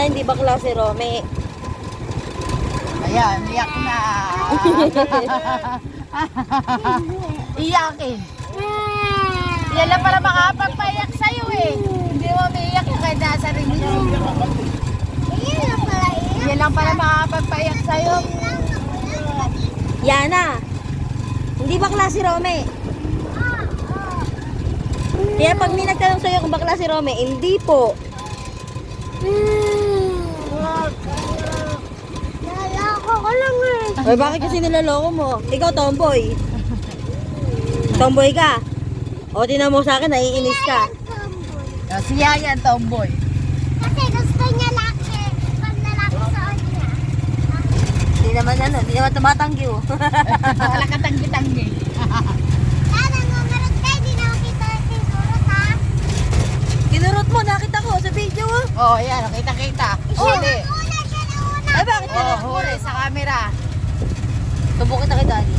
hindi bakla si Rome. Ayan, iyak na. Iyakin. Yan lang pala makapagpaiyak sa'yo eh. Hindi mo umiiyak yung kahit nasa rin mo. Yan lang pala makapagpaiyak sa'yo. Yana, hindi bakla si Rome. Kaya pag may nagtanong sa'yo kung bakla si Rome, hindi po. Nalako ko lang eh. Ay, bakit kasi nilaloko mo? Ikaw tomboy. Tomboy ka. O, tinan mo sa akin, naiinis ka. Si Yayan, tomboy. Kasi gusto niya laki. Pag nalaki sa kanya. Hindi naman tumatanggi oh. Wala ka tanggi-tanggi. Tara, ngumarot kayo. Di na makita yung surot ha. Kinurot mo, nakita ko sa video oh. Oo, yan. Kita-kita. Huli. Una siya na una. Ay, bakit ka Oo, na? huli sa camera. Tubo kita kay daddy.